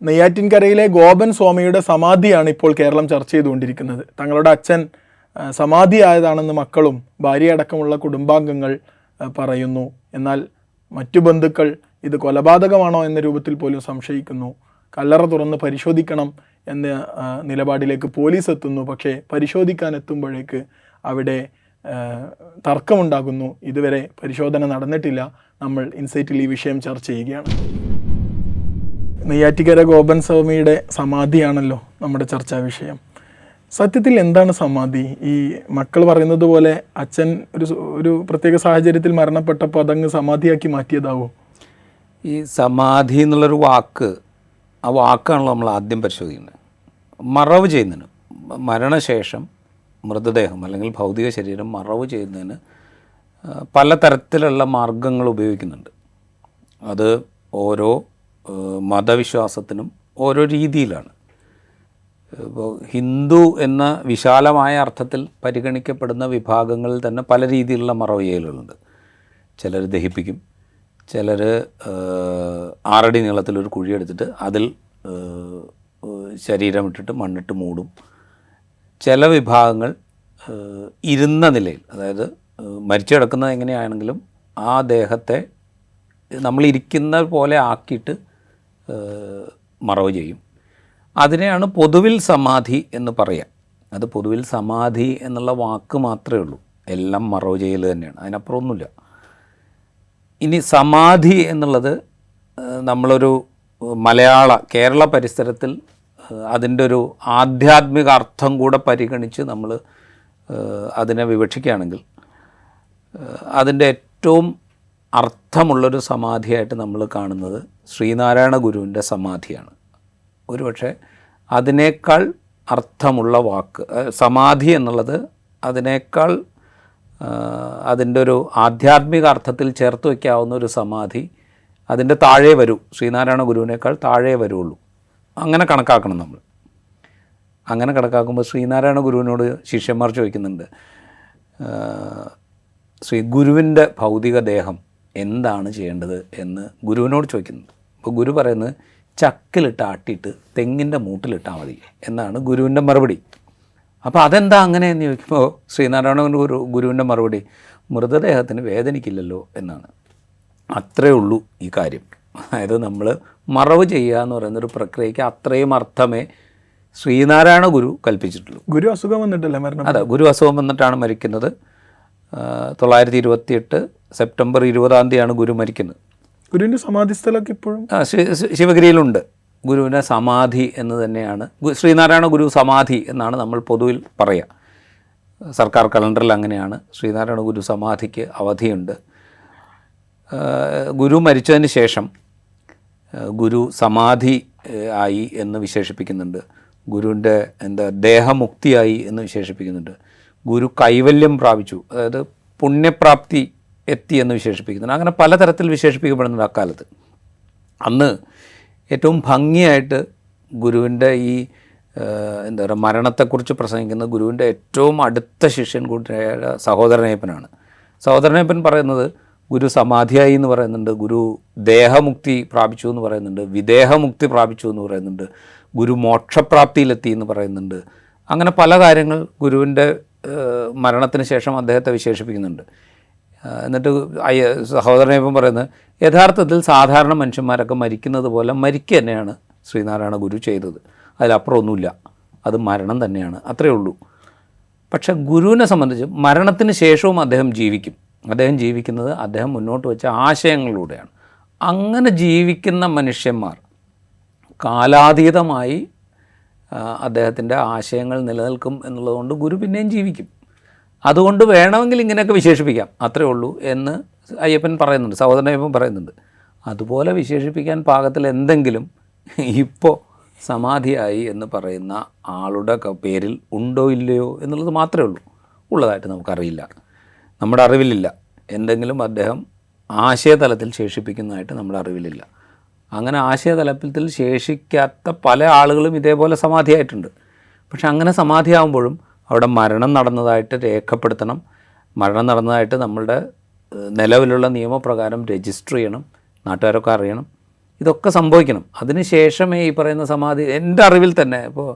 നെയ്യാറ്റിൻകരയിലെ ഗോപൻ സ്വാമിയുടെ സമാധിയാണ് ഇപ്പോൾ കേരളം ചർച്ച ചെയ്തുകൊണ്ടിരിക്കുന്നത്. തങ്ങളുടെ അച്ഛൻ സമാധിയായതാണെന്ന് മക്കളും ഭാര്യയടക്കമുള്ള കുടുംബാംഗങ്ങൾ പറയുന്നു. എന്നാൽ മറ്റു ബന്ധുക്കൾ ഇത് കൊലപാതകമാണോ എന്ന രൂപത്തിൽ പോലും സംശയിക്കുന്നു. കല്ലറ തുറന്ന് പരിശോധിക്കണം എന്ന നിലപാടിലേക്ക് പോലീസ് എത്തുന്നു. പക്ഷേ പരിശോധിക്കാൻ എത്തുമ്പോഴേക്ക് അവിടെ തർക്കമുണ്ടാകുന്നു. ഇതുവരെ പരിശോധന നടന്നിട്ടില്ല. നമ്മൾ ഇൻസൈറ്റിൽ ഈ വിഷയം ചർച്ച ചെയ്യുകയാണ്. നെയ്യാറ്റിൻകര ഗോപൻ സ്വാമിയുടെ സമാധിയാണല്ലോ നമ്മുടെ ചർച്ചാ വിഷയം. സത്യത്തിൽ എന്താണ് സമാധി? ഈ മക്കൾ പറയുന്നത് പോലെ അച്ഛൻ ഒരു പ്രത്യേക സാഹചര്യത്തിൽ മരണപ്പെട്ടപ്പോൾ അതങ്ങ് സമാധിയാക്കി മാറ്റിയതാവും. ഈ സമാധി എന്നുള്ളൊരു വാക്ക്, ആ വാക്കാണല്ലോ നമ്മൾ ആദ്യം പരിശോധിക്കുന്നത്. മറവ് ചെയ്യുന്നതിന്, മരണശേഷം മൃതദേഹം അല്ലെങ്കിൽ ഭൗതിക ശരീരം മറവ് ചെയ്യുന്നതിന് പലതരത്തിലുള്ള മാർഗങ്ങൾ ഉപയോഗിക്കുന്നുണ്ട്. അത് ഓരോ മതവിശ്വാസത്തിനും ഓരോ രീതിയിലാണ്. ഇപ്പോൾ ഹിന്ദു എന്ന വിശാലമായ അർത്ഥത്തിൽ പരിഗണിക്കപ്പെടുന്ന വിഭാഗങ്ങളിൽ തന്നെ പല രീതിയിലുള്ള മറവ് ചെയ്യലുകളുണ്ട്. ചിലർ ദഹിപ്പിക്കും, ചിലർ 6 അടി നീളത്തിലൊരു കുഴിയെടുത്തിട്ട് അതിൽ ശരീരമിട്ടിട്ട് മണ്ണിട്ട് മൂടും. ചില വിഭാഗങ്ങൾ ഇരുന്ന നിലയിൽ, അതായത് മരിച്ചു കിടക്കുന്നത് എങ്ങനെയാണെങ്കിലും ആ ദേഹത്തെ നമ്മളിരിക്കുന്ന പോലെ ആക്കിയിട്ട് മറവ് ചെയ്യും. അതിനെയാണ് പൊതുവിൽ സമാധി എന്ന് പറയാം. അത് പൊതുവിൽ സമാധി എന്നുള്ള വാക്ക് മാത്രമേ ഉള്ളൂ. എല്ലാം മറവ് ചെയ്യൽ തന്നെയാണ്, അതിനപ്പുറമൊന്നുമില്ല. ഇനി സമാധി എന്നുള്ളത് നമ്മളൊരു കേരള പരിസരത്തിൽ അതിൻ്റെ ഒരു ആധ്യാത്മിക അർത്ഥം കൂടെ പരിഗണിച്ച് നമ്മൾ അതിനെ വിവക്ഷിക്കുകയാണെങ്കിൽ അതിൻ്റെ ഏറ്റവും അർത്ഥമുള്ളൊരു സമാധിയായിട്ട് നമ്മൾ കാണുന്നത് ശ്രീനാരായണ ഗുരുവിൻ്റെ സമാധിയാണ്. ഒരുപക്ഷെ അതിനേക്കാൾ അർത്ഥമുള്ള വാക്ക് സമാധി എന്നുള്ളത് അതിനേക്കാൾ അതിൻ്റെ ഒരു ആധ്യാത്മിക അർത്ഥത്തിൽ ചേർത്ത് വയ്ക്കാവുന്ന ഒരു സമാധി അതിൻ്റെ താഴെ വരൂ, ശ്രീനാരായണ ഗുരുവിനേക്കാൾ താഴെ വരുള്ളൂ. അങ്ങനെ കണക്കാക്കണം നമ്മൾ. അങ്ങനെ കണക്കാക്കുമ്പോൾ ശ്രീനാരായണ ഗുരുവിനോട് ശിഷ്യന്മാർ ചോദിക്കുന്നുണ്ട്, ഗുരുവിൻ്റെ ഭൗതിക ദേഹം എന്താണ് ചെയ്യേണ്ടത് എന്ന് ഗുരുവിനോട് ചോദിക്കുന്നുണ്ട്. അപ്പോൾ ഗുരു പറയുന്നത് ചക്കിലിട്ട് ആട്ടിയിട്ട് തെങ്ങിൻ്റെ മൂട്ടിലിട്ടാൽ മതി എന്നാണ് ഗുരുവിൻ്റെ മറുപടി. അപ്പോൾ അതെന്താ അങ്ങനെയെന്ന് ചോദിക്കുമ്പോൾ ശ്രീനാരായണ ഗുരുവിൻ്റെ മറുപടി മൃതദേഹത്തിന് വേദനിക്കില്ലല്ലോ എന്നാണ്. അത്രയേ ഉള്ളൂ ഈ കാര്യം. അതായത് നമ്മൾ മറവ് ചെയ്യുക എന്ന് പറയുന്നൊരു പ്രക്രിയയ്ക്ക് അത്രയും അർത്ഥമേ ശ്രീനാരായണ ഗുരു കൽപ്പിച്ചിട്ടുള്ളൂ. ഗുരു അസുഖം വന്നിട്ടല്ലേ മരണം? അതെ, ഗുരു അസുഖം വന്നിട്ടാണ് മരിക്കുന്നത്. 928 സെപ്റ്റംബർ 20 ഗുരു മരിക്കുന്നത്. ഗുരുവിൻ്റെ സമാധി സ്ഥലമൊക്കെ ഇപ്പോഴും ശിവഗിരിയിലുണ്ട്. ഗുരുവിൻ്റെ സമാധി എന്ന് തന്നെയാണ്, ശ്രീനാരായണ ഗുരു സമാധി എന്നാണ് നമ്മൾ പൊതുവിൽ പറയുക. സർക്കാർ കലണ്ടറിൽ അങ്ങനെയാണ്. ശ്രീനാരായണ ഗുരു സമാധിക്ക് അവധിയുണ്ട്. ഗുരു മരിച്ചതിന് ശേഷം ഗുരു സമാധി ആയി എന്ന് വിശേഷിപ്പിക്കുന്നുണ്ട്. ഗുരുവിൻ്റെ ദേഹമുക്തിയായി എന്ന് വിശേഷിപ്പിക്കുന്നുണ്ട്. ഗുരു കൈവല്യം പ്രാപിച്ചു, അതായത് പുണ്യപ്രാപ്തി എത്തി എന്ന് വിശേഷിപ്പിക്കുന്നുണ്ട്. അങ്ങനെ പലതരത്തിൽ വിശേഷിപ്പിക്കപ്പെടുന്നുണ്ട് അക്കാലത്ത്. അന്ന് ഏറ്റവും ഭംഗിയായിട്ട് ഗുരുവിൻ്റെ ഈ മരണത്തെക്കുറിച്ച് പ്രസംഗിക്കുന്ന ഗുരുവിൻ്റെ ഏറ്റവും അടുത്ത ശിഷ്യൻ കൂടിയായ സഹോദരനയ്യപ്പനാണ്. സഹോദരനയ്യപ്പൻ പറയുന്നത് ഗുരു സമാധിയായി എന്ന് പറയുന്നുണ്ട്, ഗുരു ദേഹമുക്തി പ്രാപിച്ചു എന്ന് പറയുന്നുണ്ട്, വിദേഹമുക്തി പ്രാപിച്ചു എന്ന് പറയുന്നുണ്ട്, ഗുരു മോക്ഷപ്രാപ്തിയിലെത്തി എന്ന് പറയുന്നുണ്ട്. അങ്ങനെ പല കാര്യങ്ങൾ ഗുരുവിൻ്റെ മരണത്തിന് ശേഷം അദ്ദേഹത്തെ വിശേഷിപ്പിക്കുന്നുണ്ട്. എന്നിട്ട് സഹോദരനയ്യപ്പൻ പറയുന്നത് യഥാർത്ഥത്തിൽ സാധാരണ മനുഷ്യന്മാരൊക്കെ മരിക്കുന്നത് പോലെ മരിക്കുക തന്നെയാണ് ശ്രീനാരായണ ഗുരു ചെയ്തത്, അതിലപ്പുറമൊന്നുമില്ല, അത് മരണം തന്നെയാണ്, അത്രയേ ഉള്ളൂ. പക്ഷേ ഗുരുവിനെ സംബന്ധിച്ച് മരണത്തിന് ശേഷവും അദ്ദേഹം ജീവിക്കും. അദ്ദേഹം ജീവിക്കുന്നത് അദ്ദേഹം മുന്നോട്ട് വെച്ച ആശയങ്ങളിലൂടെയാണ്. അങ്ങനെ ജീവിക്കുന്ന മനുഷ്യന്മാർ കാലാതീതമായി അദ്ദേഹത്തിൻ്റെ ആശയങ്ങൾ നിലനിൽക്കും എന്നുള്ളതുകൊണ്ട് ഗുരു പിന്നെയും ജീവിക്കും. അതുകൊണ്ട് വേണമെങ്കിൽ ഇങ്ങനെയൊക്കെ വിശേഷിപ്പിക്കാം, അത്രയേ ഉള്ളൂ എന്ന് അയ്യപ്പൻ പറയുന്നുണ്ട്, സഹോദരനയ്യപ്പൻ പറയുന്നുണ്ട്. അതുപോലെ വിശേഷിപ്പിക്കാൻ പാകത്തിൽ എന്തെങ്കിലും ഇപ്പോൾ സമാധിയായി എന്ന് പറയുന്ന ആളുടെ പേരിൽ ഉണ്ടോ ഇല്ലയോ എന്നുള്ളത് മാത്രമേ ഉള്ളൂ. ഉള്ളതായിട്ട് നമുക്കറിയില്ല, നമ്മുടെ അറിവിലില്ല. എന്തെങ്കിലും അദ്ദേഹം ആശയതലത്തിൽ ശേഷിപ്പിക്കുന്നതായിട്ട് നമ്മുടെ അറിവിലില്ല. അങ്ങനെ ആശയതലത്തിൽ ശേഷിക്കാത്ത പല ആളുകളും ഇതേപോലെ സമാധിയായിട്ടുണ്ട്. പക്ഷെ അങ്ങനെ സമാധിയാകുമ്പോഴും അവിടെ മരണം നടന്നതായിട്ട് രേഖപ്പെടുത്തണം. മരണം നടന്നതായിട്ട് നമ്മളുടെ നിലവിലുള്ള നിയമപ്രകാരം രജിസ്റ്റർ ചെയ്യണം, നാട്ടുകാരൊക്കെ അറിയണം. ഇതൊക്കെ സംഭവിക്കണം. അതിന് ശേഷമേ ഈ പറയുന്ന സമാധി, എൻ്റെ അറിവിൽ തന്നെ ഇപ്പോൾ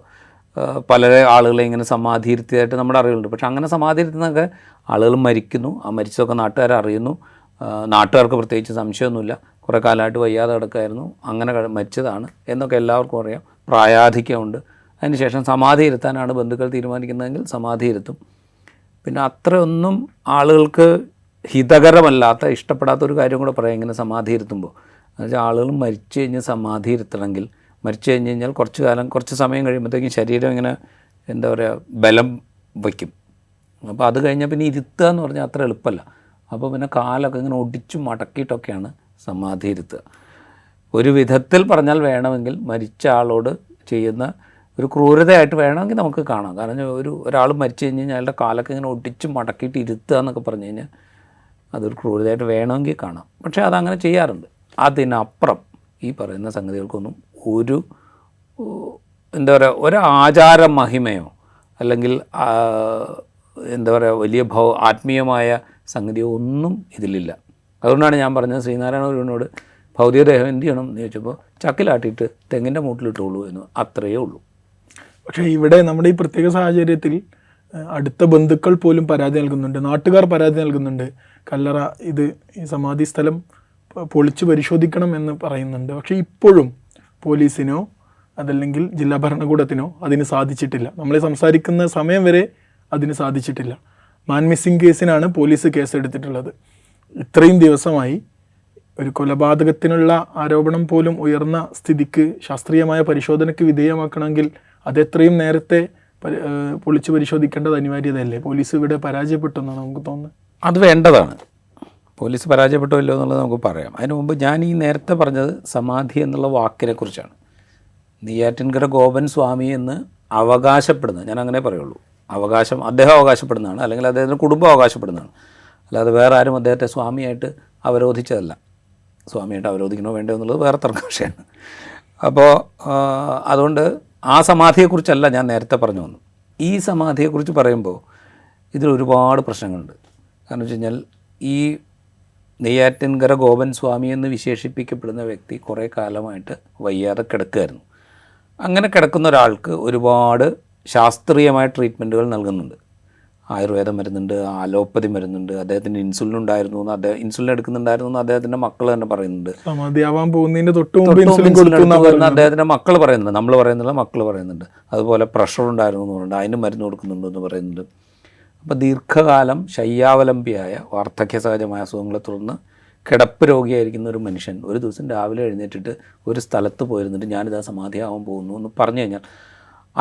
പല ആളുകളെ ഇങ്ങനെ സമാധിയിരുത്തിയതായിട്ട് നമ്മുടെ അറിവുണ്ട്. പക്ഷെ അങ്ങനെ സമാധിയിരുത്തുന്നതൊക്കെ ആളുകൾ മരിക്കുന്നു, ആ മരിച്ചതൊക്കെ നാട്ടുകാർ അറിയുന്നു, നാട്ടുകാർക്ക് പ്രത്യേകിച്ച് സംശയമൊന്നുമില്ല, കുറേ കാലമായിട്ട് വയ്യാതെ കിടക്കായിരുന്നു, അങ്ങനെ മരിച്ചതാണ് എന്നൊക്കെ എല്ലാവർക്കും അറിയാം. പ്രായാധിക്യമുണ്ട്. അതിനുശേഷം സമാധി ഇരുത്താനാണ് ബന്ധുക്കൾ തീരുമാനിക്കുന്നതെങ്കിൽ സമാധി ഇരുത്തും. പിന്നെ അത്രയൊന്നും ആളുകൾക്ക് ഹിതകരമല്ലാത്ത, ഇഷ്ടപ്പെടാത്തൊരു കാര്യം കൂടെ പറയാം ഇങ്ങനെ സമാധി ഇരുത്തുമ്പോൾ. എന്നുവെച്ചാൽ ആളുകൾ മരിച്ചു കഴിഞ്ഞ് സമാധി ഇരുത്തണമെങ്കിൽ, മരിച്ചു കഴിഞ്ഞ് കഴിഞ്ഞാൽ കുറച്ച് സമയം കഴിയുമ്പോഴത്തേക്കും ശരീരം ഇങ്ങനെ എന്താ പറയുക, ബലം വയ്ക്കും. അപ്പോൾ അത് കഴിഞ്ഞാൽ പിന്നെ ഇരുത്തുക എന്ന് പറഞ്ഞാൽ അത്ര എളുപ്പമല്ല. അപ്പോൾ പിന്നെ കാലൊക്കെ ഇങ്ങനെ ഒടിച്ചു മടക്കിയിട്ടൊക്കെയാണ് സമാധി ഇരുത്തുക. ഒരു വിധത്തിൽ പറഞ്ഞാൽ വേണമെങ്കിൽ മരിച്ച ആളോട് ചെയ്യുന്ന ഒരു ക്രൂരതയായിട്ട് വേണമെങ്കിൽ നമുക്ക് കാണാം. കാരണം ഒരാൾ മരിച്ചു കഴിഞ്ഞ് കഴിഞ്ഞാൽ അയാളുടെ കാലൊക്കെ ഇങ്ങനെ ഒടിച്ച് മടക്കിയിട്ട് ഇരുത്തുക എന്നൊക്കെ പറഞ്ഞു കഴിഞ്ഞാൽ അതൊരു ക്രൂരതയായിട്ട് വേണമെങ്കിൽ കാണാം. പക്ഷേ അതങ്ങനെ ചെയ്യാറുണ്ട്. അതിനപ്പുറം ഈ പറയുന്ന സംഗതികൾക്കൊന്നും ഒരു എന്താ പറയുക, ഒരു ആചാര മഹിമയോ അല്ലെങ്കിൽ എന്താ പറയുക വലിയ ആത്മീയമായ സംഗതിയോ ഒന്നും ഇതിലില്ല. അതുകൊണ്ടാണ് ഞാൻ പറഞ്ഞത് ശ്രീനാരായണ ഗുരുവിനോട് ഭൗതികദേഹം എന്ത് ചെയ്യണം എന്ന് ചോദിച്ചപ്പോൾ ചക്കിലാട്ടിയിട്ട് തെങ്ങിൻ്റെ മൂട്ടിലിട്ടുള്ളൂ എന്ന്, അത്രയേ ഉള്ളൂ. പക്ഷേ ഇവിടെ നമ്മുടെ ഈ പ്രത്യേക സാഹചര്യത്തിൽ അടുത്ത ബന്ധുക്കൾ പോലും പരാതി നൽകുന്നുണ്ട്, നാട്ടുകാർ പരാതി നൽകുന്നുണ്ട്. കല്ലറ ഈ സമാധി സ്ഥലം പൊളിച്ചു പരിശോധിക്കണം എന്ന് പറയുന്നുണ്ട്. പക്ഷേ ഇപ്പോഴും പോലീസിനോ അതല്ലെങ്കിൽ ജില്ലാ ഭരണകൂടത്തിനോ അതിന് സാധിച്ചിട്ടില്ല. നമ്മളെ സംസാരിക്കുന്ന സമയം വരെ അതിന് സാധിച്ചിട്ടില്ല. മാൻ മിസ്സിംഗ് കേസിനാണ് പോലീസ് കേസെടുത്തിട്ടുള്ളത്. ഇത്രയും ദിവസമായി ഒരു കൊലപാതകത്തിനുള്ള ആരോപണം പോലും ഉയർന്ന സ്ഥിതിക്ക് ശാസ്ത്രീയമായ പരിശോധനയ്ക്ക് വിധേയമാക്കണമെങ്കിൽ അതെത്രയും നേരത്തെ പൊളിച്ചു പരിശോധിക്കേണ്ടത് അനിവാര്യതയല്ലേ? പോലീസ് ഇവിടെ പരാജയപ്പെട്ടു എന്നാണ് നമുക്ക് തോന്നുന്നത്. അത് വേണ്ടതാണ്. പോലീസ് പരാജയപ്പെട്ടില്ലോ എന്നുള്ളത് നമുക്ക് പറയാം. അതിനു മുമ്പ് ഞാൻ ഈ നേരത്തെ പറഞ്ഞത് സമാധി എന്നുള്ള വാക്കിനെ കുറിച്ചാണ്. നെയ്യാറ്റിൻകര ഗോപൻ സ്വാമി എന്ന് അവകാശപ്പെടുന്നത്, ഞാൻ അങ്ങനെ പറയുള്ളൂ, അദ്ദേഹം അവകാശപ്പെടുന്നതാണ്, അല്ലെങ്കിൽ അദ്ദേഹത്തിൻ്റെ കുടുംബം അവകാശപ്പെടുന്നതാണ്. അല്ലാതെ വേറെ ആരും അദ്ദേഹത്തെ സ്വാമിയായിട്ട് അവരോധിച്ചതല്ല. സ്വാമിയായിട്ട് അവരോധിക്കണോ വേണ്ടോ എന്നുള്ളത് വേറെ തർക്ക വിഷയമാണ്. അപ്പോൾ അതുകൊണ്ട് ആ സമാധിയെക്കുറിച്ചല്ല ഞാൻ നേരത്തെ പറഞ്ഞു വന്നു. ഈ സമാധിയെക്കുറിച്ച് പറയുമ്പോൾ ഇതിൽ ഒരുപാട് പ്രശ്നങ്ങളുണ്ട്. കാരണം വെച്ച് കഴിഞ്ഞാൽ ഈ നെയ്യാറ്റിൻകര ഗോപൻ സ്വാമി എന്ന് വിശേഷിപ്പിക്കപ്പെടുന്ന വ്യക്തി കുറേ കാലമായിട്ട് വയ്യാതെ കിടക്കുകയായിരുന്നു. അങ്ങനെ കിടക്കുന്ന ഒരാൾക്ക് ഒരുപാട് ശാസ്ത്രീയമായ ട്രീറ്റ്മെൻറ്റുകൾ നൽകുന്നുണ്ട്. ആയുർവേദം മരുന്നുണ്ട്, അലോപ്പതി മരുന്നുണ്ട്, അദ്ദേഹത്തിന് ഇൻസുലിൻ ഉണ്ടായിരുന്നു, ഇൻസുലിൻ എടുക്കുന്നുണ്ടായിരുന്നു എന്ന് അദ്ദേഹത്തിൻ്റെ മക്കൾ തന്നെ പറയുന്നുണ്ട്. സമാധിയാവാൻ പോകുന്നതിന് തൊട്ട് അദ്ദേഹത്തിൻ്റെ മക്കൾ പറയുന്നുണ്ട്, നമ്മൾ പറയുന്നില്ല, മക്കൾ പറയുന്നുണ്ട്. അതുപോലെ പ്രഷർ ഉണ്ടായിരുന്നു എന്ന് പറയുന്നുണ്ട്, അതിന് മരുന്ന് കൊടുക്കുന്നുണ്ടെന്ന് പറയുന്നുണ്ട്. അപ്പോൾ ദീർഘകാലം ശയ്യാവലംബിയായ വാർദ്ധക്യ സഹജമായ അസുഖങ്ങളെ തുടർന്ന് കിടപ്പ് രോഗിയായിരിക്കുന്ന ഒരു മനുഷ്യൻ ഒരു ദിവസം രാവിലെ എഴുന്നേറ്റിട്ട് ഒരു സ്ഥലത്ത് പോയിരുന്നിട്ട് ഞാനിതാ സമാധിയാവാൻ പോകുന്നു എന്ന് പറഞ്ഞു കഴിഞ്ഞാൽ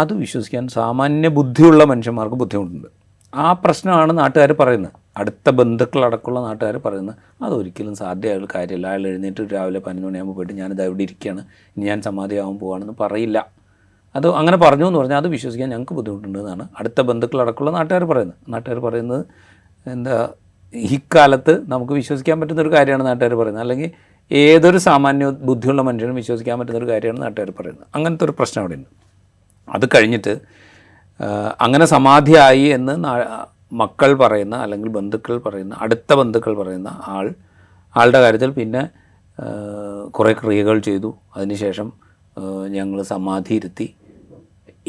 അത് വിശ്വസിക്കാൻ സാമാന്യ ബുദ്ധിയുള്ള മനുഷ്യന്മാർക്ക് ബുദ്ധിമുട്ടുണ്ട്. ആ പ്രശ്നമാണ് നാട്ടുകാർ പറയുന്നത്. അടുത്ത ബന്ധുക്കളടക്കമുള്ള നാട്ടുകാർ പറയുന്നത് അതൊരിക്കലും സാധ്യമായ കാര്യമല്ല. അയാൾ എഴുന്നേറ്റ് രാവിലെ 11 മണിയാകുമ്പോൾ പോയിട്ട് ഞാനിതാ ഇവിടെ ഇരിക്കുകയാണ്, ഇനി ഞാൻ സമാധിയാവാൻ പോവുകയാണെന്ന് പറയില്ല. അത് അങ്ങനെ പറഞ്ഞു എന്ന് പറഞ്ഞാൽ അത് വിശ്വസിക്കാൻ ഞങ്ങൾക്ക് ബുദ്ധിമുട്ടുണ്ടെന്നാണ് അടുത്ത ബന്ധുക്കളടക്കമുള്ള നാട്ടുകാർ പറയുന്നത്. നാട്ടുകാർ പറയുന്നത് എന്താ, ഈ കാലത്ത് നമുക്ക് വിശ്വസിക്കാൻ പറ്റുന്നൊരു കാര്യമാണ് നാട്ടുകാർ പറയുന്നത്, അല്ലെങ്കിൽ ഏതൊരു സാമാന്യ ബുദ്ധിയുള്ള മനുഷ്യനും വിശ്വസിക്കാൻ പറ്റുന്നൊരു കാര്യമാണ് നാട്ടുകാർ പറയുന്നത്. അങ്ങനത്തെ ഒരു പ്രശ്നം അവിടെ ഉണ്ട്. അത് കഴിഞ്ഞിട്ട് അങ്ങനെ സമാധിയായി എന്ന് മക്കൾ പറയുന്ന അല്ലെങ്കിൽ ബന്ധുക്കൾ പറയുന്ന, അടുത്ത ബന്ധുക്കൾ പറയുന്ന ആളുടെ കാര്യത്തിൽ പിന്നെ കുറേ ക്രിയകൾ ചെയ്തു. അതിനുശേഷം ഞങ്ങൾ സമാധി ഇരുത്തി,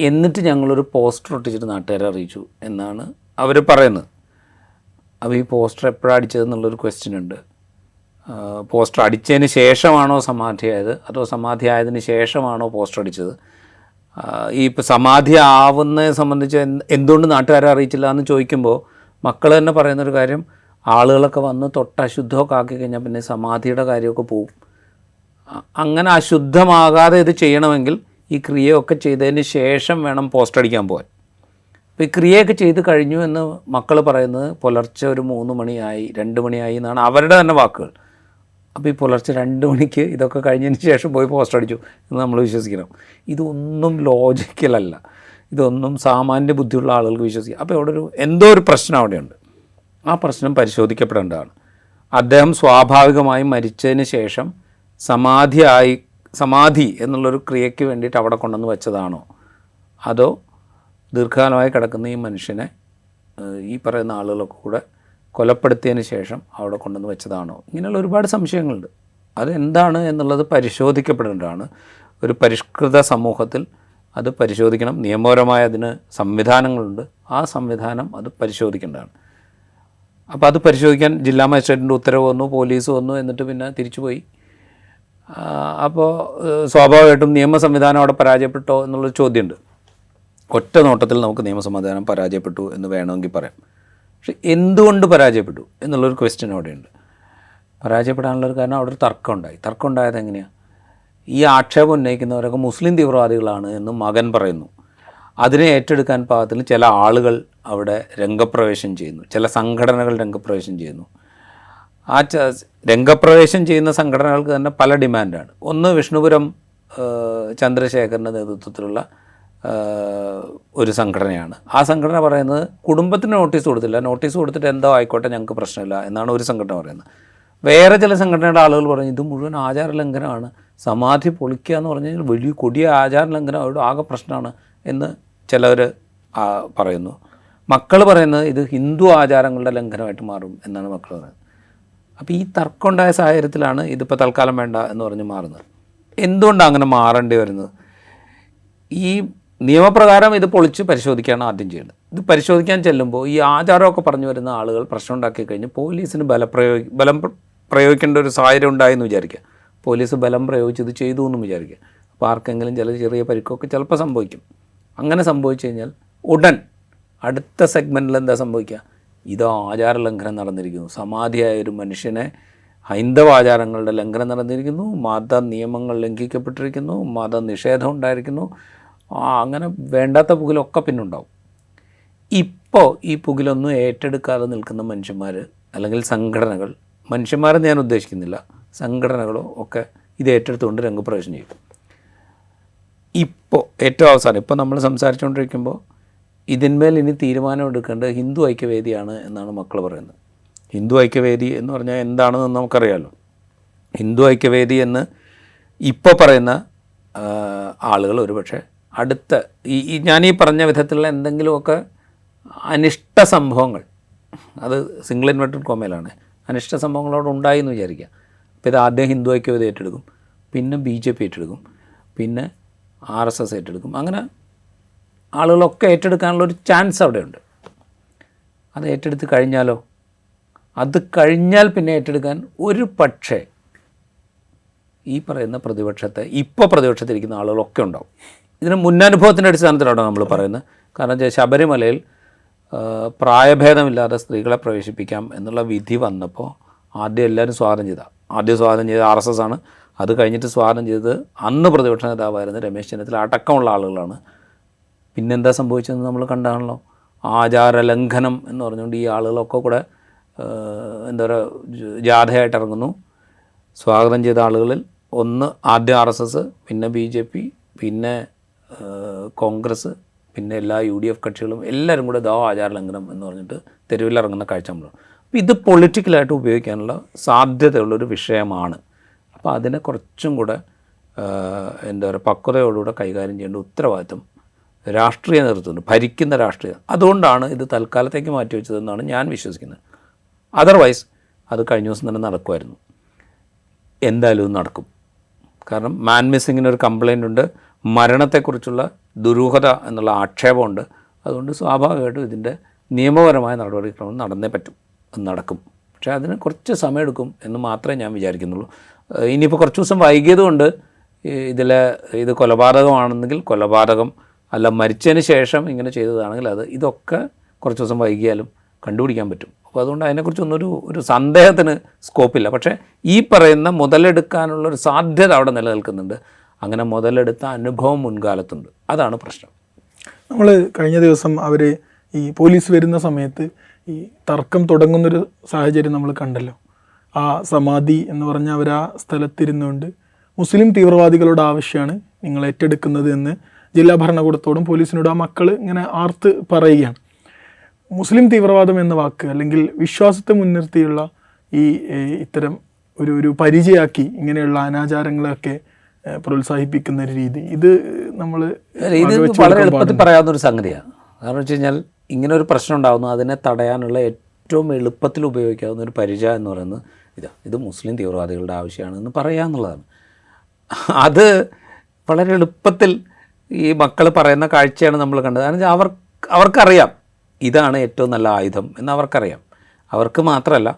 എന്നിട്ട് ഞങ്ങളൊരു പോസ്റ്റർ ഒട്ടിച്ചിട്ട് നാട്ടുകാരെ അറിയിച്ചു എന്നാണ് അവർ പറയുന്നത്. അപ്പോൾ ഈ പോസ്റ്റർ എപ്പോഴാണ് അടിച്ചതെന്നുള്ളൊരു ക്വസ്റ്റ്യൻ ഉണ്ട്. പോസ്റ്റർ അടിച്ചതിന് ശേഷമാണോ സമാധിയായത്, അതോ സമാധിയായതിന് ശേഷമാണോ പോസ്റ്റർ അടിച്ചത്? ഈ ഇപ്പോൾ സമാധി ആവുന്നതിനെ സംബന്ധിച്ച് എന്തുകൊണ്ട് നാട്ടുകാരെ അറിയിച്ചില്ല എന്ന് ചോദിക്കുമ്പോൾ മക്കൾ തന്നെ പറയുന്നൊരു കാര്യം, ആളുകളൊക്കെ വന്ന് തൊട്ട് അശുദ്ധമൊക്കെ ആക്കി കഴിഞ്ഞാൽ പിന്നെ സമാധിയുടെ കാര്യമൊക്കെ പോവും. അങ്ങനെ അശുദ്ധമാകാതെ ഇത് ചെയ്യണമെങ്കിൽ ഈ ക്രിയയൊക്കെ ചെയ്തതിന് ശേഷം വേണം പോസ്റ്റർ അടിക്കാൻ പോകാൻ. അപ്പോൾ ഈ ക്രിയയൊക്കെ ചെയ്ത് കഴിഞ്ഞു എന്ന് മക്കൾ പറയുന്നത് പുലർച്ചെ ഒരു 3 മണിയായി 2 മണിയായി എന്നാണ് അവരുടെ തന്നെ വാക്കുകൾ. അപ്പോൾ ഈ പുലർച്ചെ 2 മണിക്ക് ഇതൊക്കെ കഴിഞ്ഞതിന് ശേഷം പോയി പോസ്റ്റർ അടിച്ചു എന്ന് നമ്മൾ വിശ്വസിക്കണം. ഇതൊന്നും ലോജിക്കലല്ല, ഇതൊന്നും സാമാന്യ ബുദ്ധിയുള്ള ആളുകൾക്ക് വിശ്വസിക്കാം. അപ്പോൾ ഇവിടെ എന്തോ ഒരു പ്രശ്നം അവിടെയുണ്ട്. ആ പ്രശ്നം പരിശോധിക്കപ്പെടേണ്ടതാണ്. അദ്ദേഹം സ്വാഭാവികമായും മരിച്ചതിന് ശേഷം സമാധി എന്നുള്ളൊരു ക്രിയയ്ക്ക് വേണ്ടിയിട്ട് അവിടെ കൊണ്ടുവന്ന് വെച്ചതാണോ, അതോ ദീർഘകാലമായി കിടക്കുന്ന ഈ മനുഷ്യനെ ഈ പറയുന്ന ആളുകളൊക്കെ കൂടെ കൊലപ്പെടുത്തിയതിന് ശേഷം അവിടെ കൊണ്ടുവന്ന് വെച്ചതാണോ? ഇങ്ങനെയുള്ള ഒരുപാട് സംശയങ്ങളുണ്ട്. അതെന്താണ് എന്നുള്ളത് പരിശോധിക്കപ്പെടേണ്ടതാണ്. ഒരു പരിഷ്കൃത സമൂഹത്തിൽ അത് പരിശോധിക്കണം. നിയമപരമായ അതിന് സംവിധാനങ്ങളുണ്ട്. ആ സംവിധാനം അത് പരിശോധിക്കേണ്ടതാണ്. അപ്പോൾ അത് പരിശോധിക്കാൻ ജില്ലാ മജിസ്ട്രേറ്റിൻ്റെ ഉത്തരവ് വന്നു, പോലീസ് വന്നു, എന്നിട്ട് പിന്നെ തിരിച്ചുപോയി. അപ്പോൾ സ്വാഭാവികമായിട്ടും നിയമ സംവിധാനം അവിടെ പരാജയപ്പെട്ടോ എന്നുള്ളൊരു ചോദ്യമുണ്ട്. ഒറ്റ നോട്ടത്തിൽ നമുക്ക് നിയമ സംവിധാനം പരാജയപ്പെട്ടു എന്ന് വേണമെങ്കിൽ പറയാം. പക്ഷെ എന്തുകൊണ്ട് പരാജയപ്പെട്ടു എന്നുള്ളൊരു ക്വസ്റ്റ്യൻ അവിടെയുണ്ട്. പരാജയപ്പെടാനുള്ളൊരു കാരണം അവിടെ ഒരു തർക്കം ഉണ്ടായത് എങ്ങനെയാണ്? ഈ ആക്ഷേപം ഉന്നയിക്കുന്നവരൊക്കെ മുസ്ലിം തീവ്രവാദികളാണ് എന്ന് മകൻ പറയുന്നു. അതിനെ ഏറ്റെടുക്കാൻ പാകത്തിൽ ചില ആളുകൾ അവിടെ രംഗപ്രവേശം ചെയ്യുന്നു, ചില സംഘടനകൾ രംഗപ്രവേശം ചെയ്യുന്നു. ആ രംഗപ്രവേശം ചെയ്യുന്ന സംഘടനകൾക്ക് തന്നെ പല ഡിമാൻഡാണ്. ഒന്ന്, വിഷ്ണുപുരം ചന്ദ്രശേഖരൻ്റെ നേതൃത്വത്തിലുള്ള ഒരു സംഘടനയാണ്. ആ സംഘടന പറയുന്നത് കുടുംബത്തിന് നോട്ടീസ് കൊടുത്തില്ല, നോട്ടീസ് കൊടുത്തിട്ട് എന്തോ ആയിക്കോട്ടെ, ഞങ്ങൾക്ക് പ്രശ്നമില്ല എന്നാണ് ഒരു സംഘടന പറയുന്നത്. വേറെ ചില സംഘടനയുടെ ആളുകൾ പറഞ്ഞു ഇത് മുഴുവൻ ആചാര ലംഘനമാണ്, സമാധി പൊളിക്കുക എന്ന് പറഞ്ഞു കഴിഞ്ഞാൽ വലിയ കൊടിയ ആചാര ലംഘനം, അവിടെ ആകെ പ്രശ്നമാണ് എന്ന് ചിലവർ പറയുന്നു. മക്കൾ പറയുന്നത് ഇത് ഹിന്ദു ആചാരങ്ങളുടെ ലംഘനമായിട്ട് മാറും എന്നാണ് മക്കൾ പറയുന്നത്. അപ്പോൾ ഈ തർക്കമുണ്ടായ സാഹചര്യത്തിലാണ് ഇതിപ്പോൾ തൽക്കാലം വേണ്ട എന്ന് പറഞ്ഞ് മാറുന്നത്. എന്തുകൊണ്ടാണ് അങ്ങനെ മാറേണ്ടി വരുന്നത്? ഈ നിയമപ്രകാരം ഇത് പൊളിച്ച് പരിശോധിക്കുകയാണ് ആദ്യം ചെയ്യേണ്ടത്. ഇത് പരിശോധിക്കാൻ ചെല്ലുമ്പോൾ ഈ ആചാരമൊക്കെ പറഞ്ഞു വരുന്ന ആളുകൾ പ്രശ്നം ഉണ്ടാക്കി കഴിഞ്ഞ് പോലീസിന് ബലം പ്രയോഗിക്കേണ്ട ഒരു സാഹചര്യം ഉണ്ടായെന്ന് വിചാരിക്കുക. പോലീസ് ബലം പ്രയോഗിച്ചത് ചെയ്തു എന്നും വിചാരിക്കുക. അപ്പോൾ ആർക്കെങ്കിലും ചില ചെറിയ പരിക്കൊക്കെ ചിലപ്പോൾ സംഭവിക്കും. അങ്ങനെ സംഭവിച്ചു കഴിഞ്ഞാൽ ഉടൻ അടുത്ത സെഗ്മെൻറ്റിൽ എന്താ സംഭവിക്കുക? ഇത് ആചാര ലംഘനം നടന്നിരിക്കുന്നു, സമാധിയായ ഒരു മനുഷ്യനെ ഹൈന്ദവ ആചാരങ്ങളുടെ ലംഘനം നടന്നിരിക്കുന്നു, മത നിയമങ്ങൾ ലംഘിക്കപ്പെട്ടിരിക്കുന്നു, മതനിഷേധം ഉണ്ടായിരിക്കുന്നു, അങ്ങനെ വേണ്ടാത്ത പുകിലൊക്കെ പിന്നുണ്ടാവും. ഇപ്പോൾ ഈ പുകിലൊന്നും ഏറ്റെടുക്കാതെ നിൽക്കുന്ന മനുഷ്യന്മാർ അല്ലെങ്കിൽ സംഘടനകൾ, മനുഷ്യന്മാരെന്ന് ഞാൻ ഉദ്ദേശിക്കുന്നില്ല, സംഘടനകളോ ഒക്കെ ഇത് ഏറ്റെടുത്തുകൊണ്ട് രംഗപ്രവേശം ചെയ്യും. ഇപ്പോൾ ഏറ്റവും അവസാനം ഇപ്പോൾ നമ്മൾ സംസാരിച്ചുകൊണ്ടിരിക്കുമ്പോൾ ഇതിന്മേൽ ഇനി തീരുമാനം എടുക്കേണ്ടത് ഹിന്ദു ഐക്യവേദിയാണ് എന്നാണ് മക്കൾ പറയുന്നത്. ഹിന്ദു ഐക്യവേദി എന്ന് പറഞ്ഞാൽ എന്താണെന്ന് നമുക്കറിയാമല്ലോ. ഹിന്ദു ഐക്യവേദി എന്ന് ഇപ്പോൾ പറയുന്ന ആളുകൾ ഒരുപക്ഷെ അടുത്ത ഞാനീ പറഞ്ഞ വിധത്തിലുള്ള എന്തെങ്കിലുമൊക്കെ അനിഷ്ട സംഭവങ്ങൾ, അത് സിംഗിൾ ഇൻവെർട്ടഡ് കോമയിലാണ്, അനിഷ്ട സംഭവങ്ങളോട് ഉണ്ടായി എന്ന് വിചാരിക്കുക. അപ്പോൾ ഇത് ആദ്യം ഹിന്ദു ഐക്യവേദി ഏറ്റെടുക്കും, പിന്നെ BJP ഏറ്റെടുക്കും, പിന്നെ RSS ഏറ്റെടുക്കും. അങ്ങനെ ആളുകളൊക്കെ ഏറ്റെടുക്കാനുള്ളൊരു ചാൻസ് അവിടെയുണ്ട്. അത് ഏറ്റെടുത്ത് കഴിഞ്ഞാലോ, അത് കഴിഞ്ഞാൽ പിന്നെ ഏറ്റെടുക്കാൻ ഒരു പക്ഷേ ഈ പറയുന്ന ഇപ്പോൾ പ്രതിപക്ഷത്തിരിക്കുന്ന ആളുകളൊക്കെ ഉണ്ടാവും. ഇതിന് മുന്നനുഭവത്തിൻ്റെ അടിസ്ഥാനത്തിലാണ് നമ്മൾ പറയുന്നത്. കാരണം ശബരിമലയിൽ പ്രായഭേദമില്ലാതെ സ്ത്രീകളെ പ്രവേശിപ്പിക്കാം എന്നുള്ള വിധി വന്നപ്പോൾ ആദ്യം എല്ലാവരും സ്വാഗതം ചെയ്ത RSS ആണ്. അത് കഴിഞ്ഞിട്ട് സ്വാഗതം ചെയ്തത് അന്ന് പ്രതിപക്ഷ നേതാവായിരുന്ന രമേശ് ചെന്നിത്തല അടക്കമുള്ള ആളുകളാണ്. പിന്നെന്താ സംഭവിച്ചതെന്ന് നമ്മൾ കണ്ടാണല്ലോ. ആചാര ലംഘനം എന്ന് പറഞ്ഞുകൊണ്ട് ഈ ആളുകളൊക്കെ കൂടെ എന്താ പറയുക ജാഥയായിട്ട് ഇറങ്ങുന്നു. സ്വാഗതം ചെയ്ത ആളുകളിൽ ഒന്ന് ആദ്യം RSS, പിന്നെ BJP, പിന്നെ കോൺഗ്രസ്, പിന്നെ എല്ലാ UDF കക്ഷികളും എല്ലാവരും കൂടെ ആചാര ലംഘനം എന്ന് പറഞ്ഞിട്ട് തെരുവിലിറങ്ങുന്ന കാഴ്ച നമ്മൾ. അപ്പോൾ ഇത് പൊളിറ്റിക്കലായിട്ട് ഉപയോഗിക്കാനുള്ള സാധ്യതയുള്ളൊരു വിഷയമാണ്. അപ്പോൾ അതിനെ കുറച്ചും കൂടെ എന്താ പറയുക പക്വതയോടുകൂടെ കൈകാര്യം ചെയ്യേണ്ട ഉത്തരവാദിത്വം രാഷ്ട്രീയ നേതൃത്വം, ഭരിക്കുന്ന രാഷ്ട്രീയം. അതുകൊണ്ടാണ് ഇത് തൽക്കാലത്തേക്ക് മാറ്റിവെച്ചതെന്നാണ് ഞാൻ വിശ്വസിക്കുന്നത്. അതർവൈസ് അത് കഴിഞ്ഞ ദിവസം തന്നെ നടക്കുമായിരുന്നു. എന്തായാലും ഇത് നടക്കും. കാരണം മാൻ മിസ്സിങ്ങിനൊരു കംപ്ലയിൻ്റ് ഉണ്ട്, മരണത്തെക്കുറിച്ചുള്ള ദുരൂഹത എന്നുള്ള ആക്ഷേപമുണ്ട്. അതുകൊണ്ട് സ്വാഭാവികമായിട്ടും ഇതിൻ്റെ നിയമപരമായ നടപടിക്രമം നടന്നേ പറ്റും, നടക്കും. പക്ഷേ അതിന് കുറച്ച് സമയമെടുക്കും എന്ന് മാത്രമേ ഞാൻ വിചാരിക്കുന്നുള്ളൂ. ഇനിയിപ്പോൾ കുറച്ച് ദിവസം വൈകിയതുകൊണ്ട് ഇത് കൊലപാതകമാണെന്നെങ്കിൽ കൊലപാതകം, അല്ല മരിച്ചതിന് ശേഷം ഇങ്ങനെ ചെയ്തതാണെങ്കിൽ ഇതൊക്കെ കുറച്ച് ദിവസം വൈകിയാലും കണ്ടുപിടിക്കാൻ പറ്റും. അപ്പോൾ അതുകൊണ്ട് അതിനെക്കുറിച്ചൊന്നൊരു സന്ദേഹത്തിന് സ്കോപ്പില്ല. പക്ഷേ ഈ പറയുന്ന മുതലെടുക്കാനുള്ളൊരു സാധ്യത അവിടെ നിലനിൽക്കുന്നുണ്ട്. അങ്ങനെ മുതലെടുത്ത അനുഭവം മുൻകാലത്തുണ്ട്. അതാണ് പ്രശ്നം. നമ്മൾ കഴിഞ്ഞ ദിവസം അവർ ഈ പോലീസ് വരുന്ന സമയത്ത് ഈ തർക്കം തുടങ്ങുന്നൊരു സാഹചര്യം നമ്മൾ കണ്ടല്ലോ. ആ സമാധി എന്ന് പറഞ്ഞാൽ അവർ ആ സ്ഥലത്തിരുന്നുകൊണ്ട് മുസ്ലിം തീവ്രവാദികളുടെ ആവശ്യമാണ് നിങ്ങൾ ഏറ്റെടുക്കുന്നത് എന്ന് ജില്ലാ ഭരണകൂടത്തോടും പോലീസിനോടും ആ മക്കൾ ഇങ്ങനെ ആർത്ത് പറയുകയാണ്. മുസ്ലിം തീവ്രവാദം എന്ന വാക്ക് അല്ലെങ്കിൽ വിശ്വാസത്തെ മുൻനിർത്തിയുള്ള ഈ ഇത്തരം ഒരു പരിചയമാക്കി ഇങ്ങനെയുള്ള അനാചാരങ്ങളെയൊക്കെ പ്രോത്സാഹിപ്പിക്കുന്ന ഒരു രീതി, ഇത് നമ്മൾ വളരെ എളുപ്പത്തിൽ പറയാവുന്നൊരു സംഗതിയാണ്. കാരണം വെച്ച് കഴിഞ്ഞാൽ ഇങ്ങനെ ഒരു പ്രശ്നം ഉണ്ടാകുന്നു, അതിനെ തടയാനുള്ള ഏറ്റവും എളുപ്പത്തിൽ ഉപയോഗിക്കാവുന്ന ഒരു പരിചയം എന്ന് പറയുന്നത് ഇത് മുസ്ലിം തീവ്രവാദികളുടെ ആവശ്യമാണെന്ന് പറയാമെന്നുള്ളതാണ്. അത് വളരെ എളുപ്പത്തിൽ ഈ മക്കൾ പറയുന്ന കാഴ്ചയാണ് നമ്മൾ കണ്ടത്. കാരണം അവർക്കറിയാം ഇതാണ് ഏറ്റവും നല്ല ആയുധം എന്ന് അവർക്കറിയാം. അവർക്ക് മാത്രമല്ല,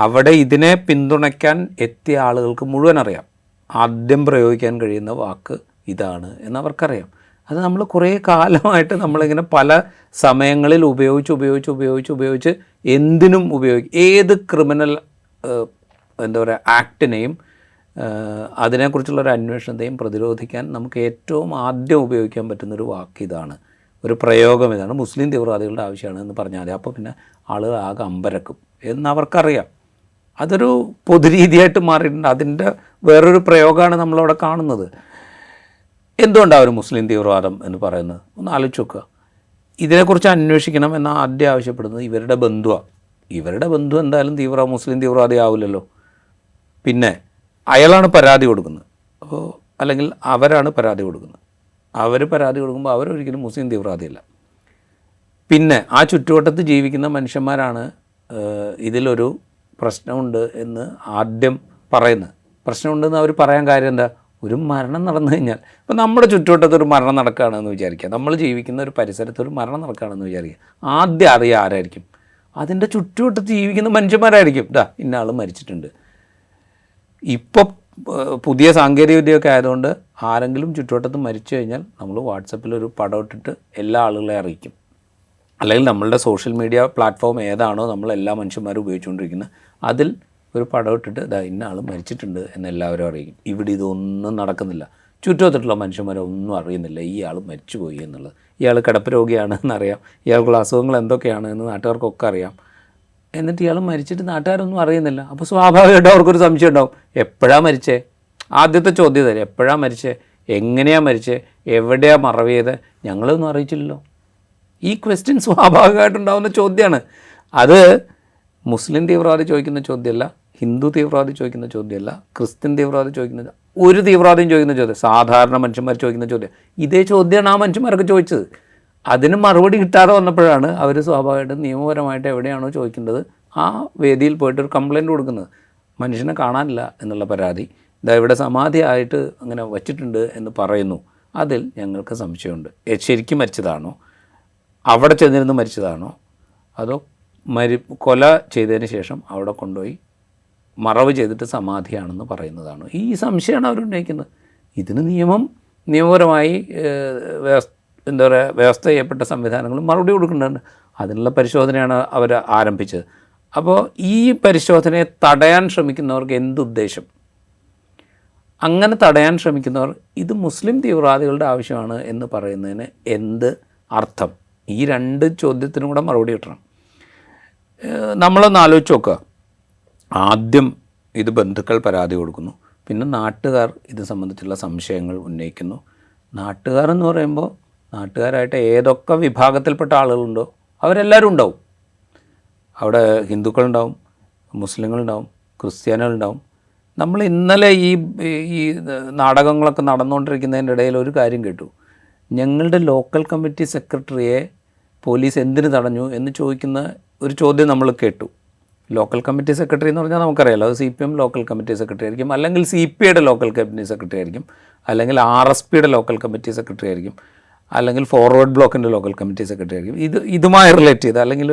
അവിടെ ഇതിനെ പിന്തുണയ്ക്കാൻ എത്തിയ ആളുകൾക്ക് മുഴുവൻ അറിയാം ആദ്യം പ്രയോഗിക്കാൻ കഴിയുന്ന വാക്ക് ഇതാണ് എന്നവർക്കറിയാം. അത് നമ്മൾ കുറേ കാലമായിട്ട് നമ്മളിങ്ങനെ പല സമയങ്ങളിൽ ഉപയോഗിച്ച് എന്തിനും ഏത് ക്രിമിനൽ ആക്ടിനെയും അതിനെക്കുറിച്ചുള്ളൊരു അന്വേഷണത്തെയും പ്രതിരോധിക്കാൻ നമുക്ക് ഏറ്റവും ആദ്യം ഉപയോഗിക്കാൻ പറ്റുന്നൊരു വാക്ക് ഇതാണ്, ഒരു പ്രയോഗം ഇതാണ്, മുസ്ലിം തീവ്രവാദികളുടെ ആവശ്യമാണ് എന്ന് പറഞ്ഞാൽ മതി. അപ്പോൾ പിന്നെ ആളുകൾ ആകെ അമ്പരക്കും എന്നവർക്കറിയാം. അതൊരു പൊതുരീതിയായിട്ട് മാറിയിട്ടുണ്ട്. അതിൻ്റെ വേറൊരു പ്രയോഗമാണ് നമ്മളവിടെ കാണുന്നത്. എന്തുകൊണ്ടാണ് ഒരു മുസ്ലിം തീവ്രവാദം എന്ന് പറയുന്നത്? ഒന്ന് ആലോചിച്ച് നോക്കുക. ഇതിനെക്കുറിച്ച് അന്വേഷിക്കണം എന്ന് ആദ്യം ആവശ്യപ്പെടുന്നത് ഇവരുടെ ബന്ധുവാണ്. ഇവരുടെ ബന്ധു എന്തായാലും മുസ്ലിം തീവ്രവാദി ആവില്ലല്ലോ. പിന്നെ അയാളാണ് പരാതി കൊടുക്കുന്നത്. അപ്പോൾ അല്ലെങ്കിൽ അവരാണ് പരാതി കൊടുക്കുന്നത്. അവർ പരാതി കൊടുക്കുമ്പോൾ അവരൊരിക്കലും മുസ്ലിം തീവ്രവാദിയല്ല. പിന്നെ ആ ചുറ്റുവട്ടത്ത് ജീവിക്കുന്ന മനുഷ്യന്മാരാണ് ഇതിലൊരു പ്രശ്നമുണ്ട് എന്ന് ആദ്യം പറയുന്നത്. പ്രശ്നമുണ്ടെന്ന് അവർ പറയാൻ കാര്യം എന്താ? ഒരു മരണം നടന്നു കഴിഞ്ഞാൽ, ഇപ്പോൾ നമ്മുടെ ചുറ്റുവട്ടത്ത് ഒരു മരണം നടക്കുകയാണെന്ന് വിചാരിക്കുക, നമ്മൾ ജീവിക്കുന്ന ഒരു പരിസരത്ത് ഒരു മരണം നടക്കുകയാണെന്ന് വിചാരിക്കുക, ആദ്യം അറിയുക ആരായിരിക്കും? അതിൻ്റെ ചുറ്റുവട്ടത്ത് ജീവിക്കുന്ന മനുഷ്യന്മാരായിരിക്കും. ഇന്ന ആൾ മരിച്ചിട്ടുണ്ട്. ഇപ്പോൾ പുതിയ സാങ്കേതികവിദ്യയൊക്കെ ആയതുകൊണ്ട് ആരെങ്കിലും ചുറ്റുവട്ടത്ത് മരിച്ചു കഴിഞ്ഞാൽ നമ്മൾ വാട്സപ്പിൽ ഒരു പടം ഇട്ടിട്ട് എല്ലാ ആളുകളെ അറിയിക്കും. അല്ലെങ്കിൽ നമ്മളുടെ സോഷ്യൽ മീഡിയ പ്ലാറ്റ്ഫോം ഏതാണോ നമ്മൾ എല്ലാ മനുഷ്യന്മാരും ഉപയോഗിച്ചുകൊണ്ടിരിക്കുന്നത് അതിൽ ഒരു പടം ഇട്ടിട്ട് ഇന്ന ആൾ മരിച്ചിട്ടുണ്ട് എന്നെല്ലാവരും അറിയിക്കും. ഇവിടെ ഇതൊന്നും നടക്കുന്നില്ല. ചുറ്റുവട്ടത്തുള്ള മനുഷ്യന്മാരൊന്നും അറിയുന്നില്ല ഈ ആൾ മരിച്ചുപോയി എന്നുള്ളത്. ഇയാൾ കിടപ്പ് രോഗിയാണ് എന്നറിയാം, ഇയാൾക്കുള്ള അസുഖങ്ങൾ എന്തൊക്കെയാണ് എന്ന് നാട്ടുകാർക്കൊക്കെ അറിയാം. എന്നിട്ട് ഇയാൾ മരിച്ചിട്ട് നാട്ടുകാരൊന്നും അറിയുന്നില്ല. അപ്പോൾ സ്വാഭാവികമായിട്ട് അവർക്കൊരു സംശയം ഉണ്ടാവും, എപ്പോഴാണ് മരിച്ചേ? ആദ്യത്തെ ചോദ്യം തരും, എപ്പോഴാണ് മരിച്ചേ, എങ്ങനെയാണ് മരിച്ചേ, എവിടെയാണ് മറവ് ചെയ്തത്, ഞങ്ങളൊന്നും അറിയിച്ചില്ലല്ലോ. ഈ ക്വസ്റ്റ്യൻ സ്വാഭാവികമായിട്ടുണ്ടാകുന്ന ചോദ്യമാണ്. അത് മുസ്ലിം തീവ്രവാദി ചോദിക്കുന്ന ചോദ്യമല്ല, ഹിന്ദു തീവ്രവാദി ചോദിക്കുന്ന ചോദ്യമല്ല, ക്രിസ്ത്യൻ തീവ്രവാദി ചോദിക്കുന്ന, ഒരു തീവ്രവാദിയും ചോദിക്കുന്ന ചോദ്യം, സാധാരണ മനുഷ്യന്മാർ ചോദിക്കുന്ന ചോദ്യം. ഇതേ ചോദ്യമാണ് ആ മനുഷ്യന്മാരൊക്കെ ചോദിച്ചത്. അതിന് മറുപടി കിട്ടാതെ വന്നപ്പോഴാണ് അവർ സ്വാഭാവികമായിട്ടും നിയമപരമായിട്ട് എവിടെയാണോ ചോദിക്കേണ്ടത് ആ വേദിയിൽ പോയിട്ട് ഒരു കംപ്ലയിൻറ്റ് കൊടുക്കുന്നത്. മനുഷ്യനെ കാണാനില്ല എന്നുള്ള പരാതി, ഇവിടെ സമാധിയായിട്ട് അങ്ങനെ വച്ചിട്ടുണ്ട് എന്ന് പറയുന്നു, അതിൽ ഞങ്ങൾക്ക് സംശയമുണ്ട്. ശരിക്കും മരിച്ചതാണോ, അവിടെ ചെന്നിരുന്ന് മരിച്ചതാണോ, അതോ കൊല ചെയ്തതിന് ശേഷം അവിടെ കൊണ്ടുപോയി മറവ് ചെയ്തിട്ട് സമാധിയാണെന്ന് പറയുന്നതാണോ? ഈ സംശയമാണ് അവരുന്നയിക്കുന്നത്. ഇതിന് നിയമപരമായി വ്യവസ്ഥ ചെയ്യപ്പെട്ട സംവിധാനങ്ങളും മറുപടി കൊടുക്കുന്നുണ്ട്. അതിനുള്ള പരിശോധനയാണ് അവർ ആരംഭിച്ചത്. അപ്പോൾ ഈ പരിശോധനയെ തടയാൻ ശ്രമിക്കുന്നവർക്ക് എന്തുദ്ദേശം? അങ്ങനെ തടയാൻ ശ്രമിക്കുന്നവർ ഇത് മുസ്ലിം തീവ്രവാദികളുടെ ആവശ്യമാണ് എന്ന് പറയുന്നതിന് എന്ത് അർത്ഥം? ഈ രണ്ട് ചോദ്യത്തിനും കൂടെ മറുപടി കിട്ടണം. നമ്മളൊന്ന് ആലോചിച്ച് നോക്കുക. ആദ്യം ഇത് ബന്ധുക്കൾ പരാതി കൊടുക്കുന്നു, പിന്നെ നാട്ടുകാർ ഇത് സംബന്ധിച്ചുള്ള സംശയങ്ങൾ ഉന്നയിക്കുന്നു. നാട്ടുകാർ എന്ന് പറയുമ്പോൾ നാട്ടുകാരായിട്ട് ഏതൊക്കെ വിഭാഗത്തിൽപ്പെട്ട ആളുകളുണ്ടോ അവരെല്ലാവരും ഉണ്ടാവും. അവിടെ ഹിന്ദുക്കളുണ്ടാവും, മുസ്ലിങ്ങളുണ്ടാവും, ക്രിസ്ത്യാനികളുണ്ടാവും. നമ്മൾ ഇന്നലെ ഈ നാടകങ്ങളൊക്കെ നടന്നുകൊണ്ടിരിക്കുന്നതിൻ്റെ ഇടയിൽ ഒരു കാര്യം കേട്ടു. ഞങ്ങളുടെ ലോക്കൽ കമ്മിറ്റി സെക്രട്ടറിയെ പോലീസ് എന്തിനു തടഞ്ഞു എന്ന് ചോദിക്കുന്ന ഒരു ചോദ്യം നമ്മൾ കേട്ടു. ലോക്കൽ കമ്മിറ്റി സെക്രട്ടറി എന്ന് പറഞ്ഞാൽ നമുക്കറിയാലോ, അത് CPM ലോക്കൽ കമ്മിറ്റി സെക്രട്ടറി ആയിരിക്കും, അല്ലെങ്കിൽ CPIയുടെ ലോക്കൽ കമ്മിറ്റി സെക്രട്ടറി ആയിരിക്കും, അല്ലെങ്കിൽ RSPയുടെ ലോക്കൽ കമ്മിറ്റി സെക്രട്ടറി ആയിരിക്കും, അല്ലെങ്കിൽ ഫോർവേഡ് ബ്ലോക്കിൻ്റെ ലോക്കൽ കമ്മിറ്റി സെക്രട്ടറി ആയിരിക്കും. ഇതുമായി റിലേറ്റ് ചെയ്ത് അല്ലെങ്കിൽ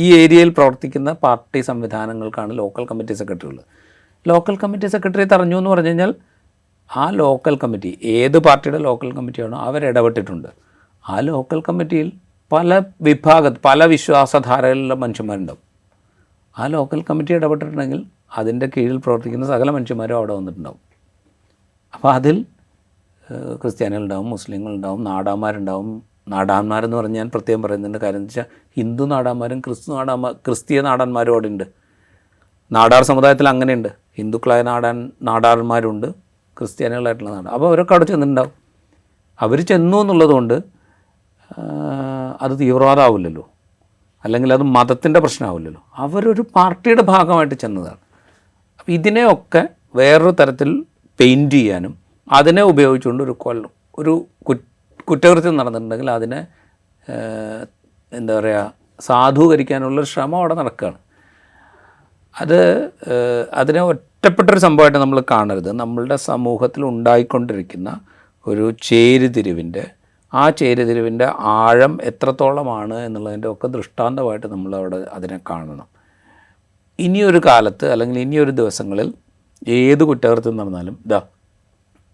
ഈ ഏരിയയിൽ പ്രവർത്തിക്കുന്ന പാർട്ടി സംവിധാനങ്ങൾക്കാണ് ലോക്കൽ കമ്മിറ്റി സെക്രട്ടറി ഉള്ളത്. ലോക്കൽ കമ്മിറ്റി സെക്രട്ടറി തടഞ്ഞു എന്ന് പറഞ്ഞു കഴിഞ്ഞാൽ ആ ലോക്കൽ കമ്മിറ്റി ഏത് പാർട്ടിയുടെ ലോക്കൽ കമ്മിറ്റിയാണോ അവരിടപെട്ടിട്ടുണ്ട്. ആ ലോക്കൽ കമ്മിറ്റിയിൽ പല വിശ്വാസധാരകളിലുള്ള മനുഷ്യന്മാരുണ്ടാവും. ആ ലോക്കൽ കമ്മിറ്റി ഇടപെട്ടിട്ടുണ്ടെങ്കിൽ അതിൻ്റെ കീഴിൽ പ്രവർത്തിക്കുന്ന സകല മനുഷ്യന്മാരും അവിടെ വന്നിട്ടുണ്ടാവും. അപ്പോൾ അതിൽ ക്രിസ്ത്യാനികളുണ്ടാവും, മുസ്ലിങ്ങളുണ്ടാവും, നാടാന്മാരുണ്ടാവും. നാടാന്മാരെന്ന് പറഞ്ഞ് ഞാൻ പ്രത്യേകം പറയുന്നതിൻ്റെ കാര്യം എന്ന് വെച്ചാൽ ഹിന്ദു നാടാന്മാരും ക്രിസ്തീയ നാടാന്മാരും അവിടെ ഉണ്ട്. നാടാർ സമുദായത്തിൽ അങ്ങനെയുണ്ട്. ഹിന്ദുക്കളായ നാടാന്മാരുണ്ട്, ക്രിസ്ത്യാനികളായിട്ടുള്ള നാട്. അപ്പോൾ അവരൊക്കെ അവിടെ ചെന്നിട്ടുണ്ടാവും. അവർ ചെന്നു എന്നുള്ളതുകൊണ്ട് അത് തീവ്രവാദമാവില്ലല്ലോ, അല്ലെങ്കിൽ അത് മതത്തിൻ്റെ പ്രശ്നമാവില്ലല്ലോ. അവരൊരു പാർട്ടിയുടെ ഭാഗമായിട്ട് ചെന്നതാണ്. അപ്പോൾ ഇതിനെയൊക്കെ വേറൊരു തരത്തിൽ പെയിൻറ്റ് ചെയ്യാനും അതിനെ ഉപയോഗിച്ചുകൊണ്ട് ഒരു കുറ്റകൃത്യം നടന്നിട്ടുണ്ടെങ്കിൽ അതിനെ സാധൂകരിക്കാനുള്ളൊരു ശ്രമം അവിടെ നടക്കുകയാണ്. അത് അതിനെ ഒറ്റപ്പെട്ടൊരു സംഭവമായിട്ട് നമ്മൾ കാണരുത്. നമ്മളുടെ സമൂഹത്തിൽ ഉണ്ടായിക്കൊണ്ടിരിക്കുന്ന ഒരു ചേരിതിരിവിൻ്റെ ആ ചേരിതിരിവിൻ്റെ ആഴം എത്രത്തോളമാണ് എന്നുള്ളതിൻ്റെ ഒക്കെ ദൃഷ്ടാന്തമായിട്ട് നമ്മളവിടെ അതിനെ കാണണം. ഇനിയൊരു കാലത്ത് അല്ലെങ്കിൽ ഇനിയൊരു ദിവസങ്ങളിൽ ഏത് കുറ്റകൃത്യം നടന്നാലും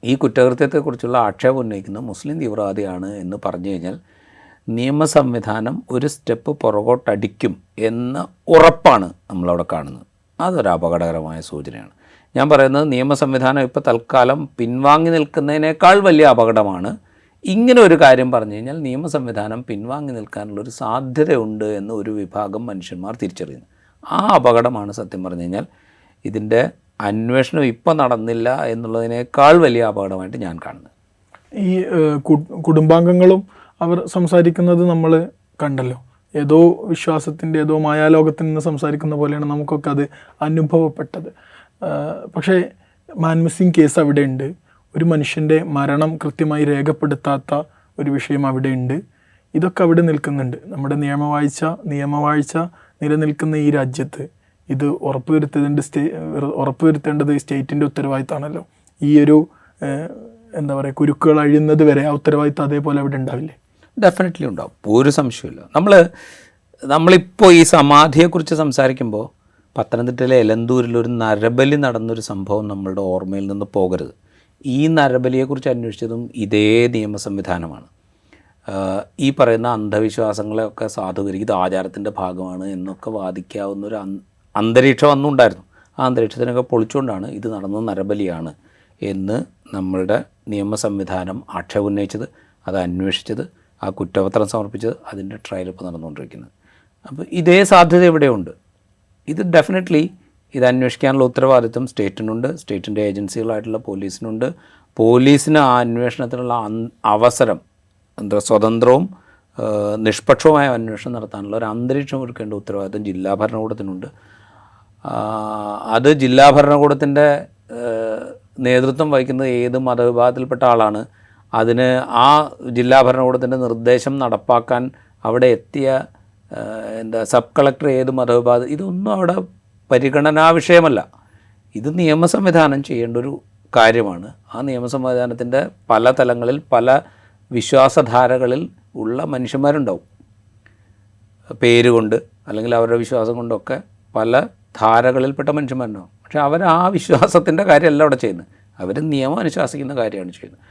ഈ കുറ്റകൃത്യത്തെക്കുറിച്ചുള്ള ആക്ഷേപം ഉന്നയിക്കുന്ന മുസ്ലിം തീവ്രവാദിയാണ് എന്ന് പറഞ്ഞു കഴിഞ്ഞാൽ നിയമ സംവിധാനം ഒരു സ്റ്റെപ്പ് പുറകോട്ടടിക്കും എന്ന ഉറപ്പാണ് നമ്മളവിടെ കാണുന്നത്. അതൊരു അപകടകരമായ സൂചനയാണ്. ഞാൻ പറയുന്നത് നിയമ സംവിധാനം ഇപ്പോൾ തൽക്കാലം പിൻവാങ്ങി നിൽക്കുന്നതിനേക്കാൾ വലിയ അപകടമാണ് ഇങ്ങനെ ഒരു കാര്യം പറഞ്ഞു കഴിഞ്ഞാൽ നിയമ സംവിധാനം പിൻവാങ്ങി നിൽക്കാനുള്ളൊരു സാധ്യതയുണ്ട് എന്ന് ഒരു വിഭാഗം മനുഷ്യന്മാർ തിരിച്ചറിയുന്നു. ആ അപകടമാണ് സത്യം പറഞ്ഞു കഴിഞ്ഞാൽ ഇതിൻ്റെ അന്വേഷണം ഇപ്പം നടന്നില്ല എന്നുള്ളതിനേക്കാൾ വലിയ അപകടമായിട്ട് ഞാൻ കാണുന്നത്. ഈ കുടുംബാംഗങ്ങളും അവർ സംസാരിക്കുന്നത് നമ്മൾ കണ്ടല്ലോ. ഏതോ വിശ്വാസത്തിൻ്റെ ഏതോ മായാലോകത്തിൽ നിന്ന് സംസാരിക്കുന്ന പോലെയാണ് നമുക്കൊക്കെ അത് അനുഭവപ്പെട്ടത്. പക്ഷേ മാൻ മിസ്സിങ് കേസ് അവിടെ ഉണ്ട്. ഒരു മനുഷ്യൻ്റെ മരണം കൃത്യമായി രേഖപ്പെടുത്താത്ത ഒരു വിഷയം അവിടെ ഉണ്ട്. ഇതൊക്കെ അവിടെ നിൽക്കുന്നുണ്ട്. നമ്മുടെ നിയമവാഴ്ച നിലനിൽക്കുന്ന ഈ രാജ്യത്ത് ഇത് ഉറപ്പുവരുത്തേണ്ടത് സ്റ്റേറ്റിൻ്റെ ഉത്തരവാദിത്തമാണല്ലോ. ഈ ഒരു എന്താ പറയുക, കുരുക്കുകൾ അഴിയുന്നത് വരെ ആ ഉത്തരവാദിത്തം അതേപോലെ അവിടെ ഉണ്ടാവില്ലേ? ഡെഫിനറ്റ്ലി ഉണ്ടാവും, ഒരു സംശയമില്ല. നമ്മളിപ്പോൾ ഈ സമാധിയെക്കുറിച്ച് സംസാരിക്കുമ്പോൾ പത്തനംതിട്ടയിലെ എലന്തൂരിലൊരു നരബലി നടന്നൊരു സംഭവം നമ്മളുടെ ഓർമ്മയിൽ നിന്ന് പോകരുത്. ഈ നരബലിയെക്കുറിച്ച് അന്വേഷിച്ചതും ഇതേ നിയമ സംവിധാനമാണ്. ഈ പറയുന്ന അന്ധവിശ്വാസങ്ങളെയൊക്കെ സാധൂകരിക്കും, ഇത് ആചാരത്തിൻ്റെ ഭാഗമാണ് എന്നൊക്കെ വാദിക്കാവുന്ന ഒരു അന്തരീക്ഷം അന്നുണ്ടായിരുന്നു. ആ അന്തരീക്ഷത്തിനൊക്കെ പൊളിച്ചുകൊണ്ടാണ് ഇത് നടന്നത് നരബലിയാണ് എന്ന് നമ്മളുടെ നിയമ സംവിധാനം ആക്ഷേപം ഉന്നയിച്ചത്, അത് അന്വേഷിച്ചത്, ആ കുറ്റപത്രം സമർപ്പിച്ചത്, അതിൻ്റെ ട്രയൽ ഇപ്പോൾ നടന്നുകൊണ്ടിരിക്കുന്നത്. അപ്പോൾ ഇതേ സാധ്യത ഇവിടെയുണ്ട്. ഇത് ഡെഫിനറ്റ്ലി ഇത് അന്വേഷിക്കാനുള്ള ഉത്തരവാദിത്വം സ്റ്റേറ്റിനുണ്ട്, സ്റ്റേറ്റിൻ്റെ ഏജൻസികളായിട്ടുള്ള പോലീസിനുണ്ട്. പോലീസിന് ആ അന്വേഷണത്തിനുള്ള അവസരം സ്വതന്ത്രവും നിഷ്പക്ഷവുമായ അന്വേഷണം നടത്താനുള്ള ഒരു അന്തരീക്ഷം ഒരുക്കേണ്ട ഉത്തരവാദിത്വം ജില്ലാ ഭരണകൂടത്തിനുണ്ട്. അത് ജില്ലാ ഭരണകൂടത്തിൻ്റെ നേതൃത്വം വഹിക്കുന്നത് ഏത് മതവിഭാഗത്തിൽപ്പെട്ട ആളാണ്, അതിന് ആ ജില്ലാ ഭരണകൂടത്തിൻ്റെ നിർദ്ദേശം നടപ്പാക്കാൻ അവിടെ എത്തിയ സബ് കളക്ടർ ഏത് മതവിഭാഗം, ഇതൊന്നും അവിടെ പരിഗണനാ വിഷയമല്ല. ഇത് നിയമ സംവിധാനം ചെയ്യേണ്ട ഒരു കാര്യമാണ്. ആ നിയമ സംവിധാനത്തിൻ്റെ പല തലങ്ങളിൽ പല വിശ്വാസധാരകളിൽ ഉള്ള മനുഷ്യന്മാരുണ്ടാവും. പേരുകൊണ്ട് അല്ലെങ്കിൽ അവരുടെ വിശ്വാസം കൊണ്ടൊക്കെ പല ധാരകളിൽപ്പെട്ട മനുഷ്യന്മാരുണ്ടാവും. പക്ഷെ അവർ ആ വിശ്വാസത്തിൻ്റെ കാര്യമല്ല അവിടെ ചെയ്യുന്നത്, അവർ നിയമം അനുശാസിക്കുന്ന കാര്യമാണ് ചെയ്യുന്നത്.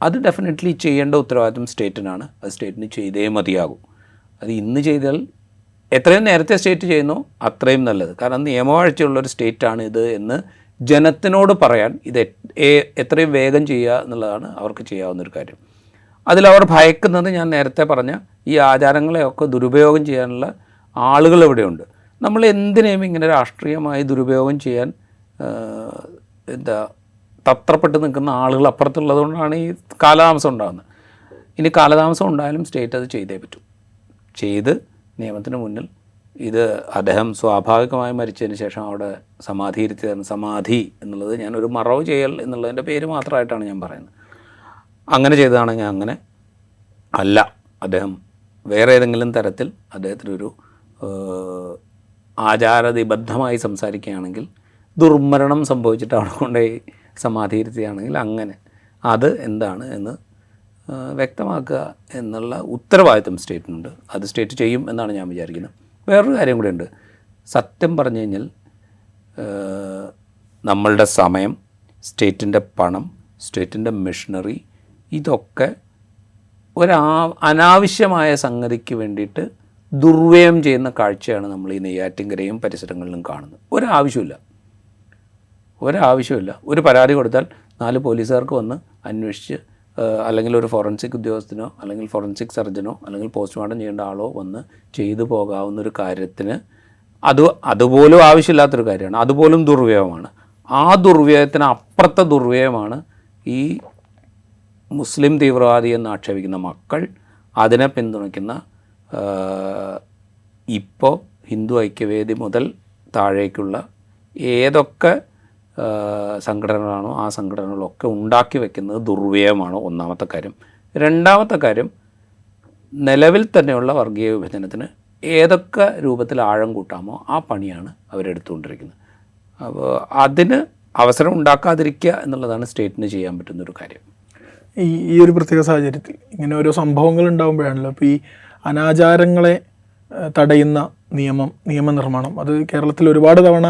അത് ഡെഫിനറ്റ്ലി ചെയ്യേണ്ട ഉത്തരവാദിത്വം സ്റ്റേറ്റിനാണ്. അത് സ്റ്റേറ്റിന് ചെയ്തേ മതിയാകും. അത് ഇന്ന് ചെയ്താൽ എത്രയും നേരത്തെ സ്റ്റേറ്റ് ചെയ്യുന്നോ അത്രയും നല്ലത്. കാരണം നിയമവാഴ്ചയുള്ളൊരു സ്റ്റേറ്റാണ് ഇത് എന്ന് ജനത്തിനോട് പറയാൻ ഇത് എത്രയും വേഗം ചെയ്യുക എന്നുള്ളതാണ് അവർക്ക് ചെയ്യാവുന്നൊരു കാര്യം. അതിലവർ ഭയക്കുന്നത് ഞാൻ നേരത്തെ പറഞ്ഞ ഈ ആചാരങ്ങളെയൊക്കെ ദുരുപയോഗം ചെയ്യാനുള്ള ആളുകൾ ഇവിടെയുണ്ട്. നമ്മൾ എന്തിനേയും ഇങ്ങനെ രാഷ്ട്രീയമായി ദുരുപയോഗം ചെയ്യാൻ തത്രപ്പെട്ട് നിൽക്കുന്ന ആളുകൾ അപ്പുറത്തുള്ളത് കൊണ്ടാണ് ഈ കാലതാമസം ഉണ്ടാകുന്നത്. ഇനി കാലതാമസം ഉണ്ടായാലും സ്റ്റേറ്റ് അത് ചെയ്തേ പറ്റൂ. ചെയ്ത് നിയമത്തിന് മുന്നിൽ ഇത് അദ്ദേഹം സ്വാഭാവികമായി മരിച്ചതിന് ശേഷം അവിടെ സമാധി ഇരുത്തിയതാണ്. സമാധി എന്നുള്ളത് ഞാനൊരു മറവ് ചെയ്യൽ എന്നുള്ളതിൻ്റെ പേര് മാത്രമായിട്ടാണ് ഞാൻ പറയുന്നത്. അങ്ങനെ ചെയ്തതാണെങ്കിൽ അങ്ങനെ അല്ല, അദ്ദേഹം വേറെ ഏതെങ്കിലും തരത്തിൽ അദ്ദേഹത്തിനൊരു ആചാരനിബദ്ധമായി സംസാരിക്കുകയാണെങ്കിൽ, ദുർമരണം സംഭവിച്ചിട്ട് അവിടെ കൊണ്ടുപോയി സമാധി ഇരുത്തുകയാണെങ്കിൽ അങ്ങനെ അത് എന്താണ് എന്ന് വ്യക്തമാക്കുക എന്നുള്ള ഉത്തരവാദിത്വം സ്റ്റേറ്റിനുണ്ട്. അത് സ്റ്റേറ്റ് ചെയ്യും എന്നാണ് ഞാൻ വിചാരിക്കുന്നത്. വേറൊരു കാര്യം കൂടെ ഉണ്ട്. സത്യം പറഞ്ഞു കഴിഞ്ഞാൽ നമ്മളുടെ സമയം, സ്റ്റേറ്റിൻ്റെ പണം, സ്റ്റേറ്റിൻ്റെ മെഷീനറി, ഇതൊക്കെ അനാവശ്യമായ സംഗതിക്ക് വേണ്ടിയിട്ട് ദുർവ്യയം ചെയ്യുന്ന കാഴ്ചയാണ് നമ്മൾ ഈ നെയ്യാറ്റിൻകരയും പരിസരങ്ങളിലും കാണുന്നത്. ഒരാവശ്യമില്ല. ഒരു പരാതി കൊടുത്താൽ 4 പോലീസുകാർക്ക് വന്ന് അന്വേഷിച്ച്, അല്ലെങ്കിൽ ഒരു ഫോറൻസിക് ഉദ്യോഗസ്ഥനോ അല്ലെങ്കിൽ ഫോറൻസിക് സർജനോ അല്ലെങ്കിൽ പോസ്റ്റ്മോർട്ടം ചെയ്യേണ്ട ആളോ വന്ന് ചെയ്തു പോകാവുന്നൊരു കാര്യത്തിന് അതുപോലും ആവശ്യമില്ലാത്തൊരു കാര്യമാണ്. അതുപോലും ദുർവ്യയമാണ്. ആ ദുർവ്യയത്തിന് അപ്പുറത്തെ ദുർവ്യയമാണ് ഈ മുസ്ലിം തീവ്രവാദി എന്ന് ആക്ഷേപിക്കുന്ന മക്കൾ, അതിനെ പിന്തുണയ്ക്കുന്ന ഇപ്പോൾ ഹിന്ദു ഐക്യവേദി മുതൽ താഴേക്കുള്ള ഏതൊക്കെ സംഘടനകളാണോ ആ സംഘടനകളൊക്കെ ഉണ്ടാക്കി വയ്ക്കുന്നത് ദുർവ്യയമാണ് ഒന്നാമത്തെ കാര്യം. രണ്ടാമത്തെ കാര്യം, നിലവിൽ തന്നെയുള്ള വർഗീയ വിഭജനത്തിന് ഏതൊക്കെ രൂപത്തിൽ ആഴം കൂട്ടാമോ ആ പണിയാണ് അവരെടുത്തുകൊണ്ടിരിക്കുന്നത്. അപ്പോൾ അതിന് അവസരം ഉണ്ടാക്കാതിരിക്കുക എന്നുള്ളതാണ് സ്റ്റേറ്റിന് ചെയ്യാൻ പറ്റുന്നൊരു കാര്യം. ഈ ഒരു പ്രത്യേക സാഹചര്യത്തിൽ ഇങ്ങനെ ഓരോ സംഭവങ്ങൾ ഉണ്ടാകുമ്പോഴാണല്ലോ ഇപ്പോൾ ഈ അനാചാരങ്ങളെ തടയുന്ന നിയമനിർമ്മാണം അത് കേരളത്തിൽ ഒരുപാട് തവണ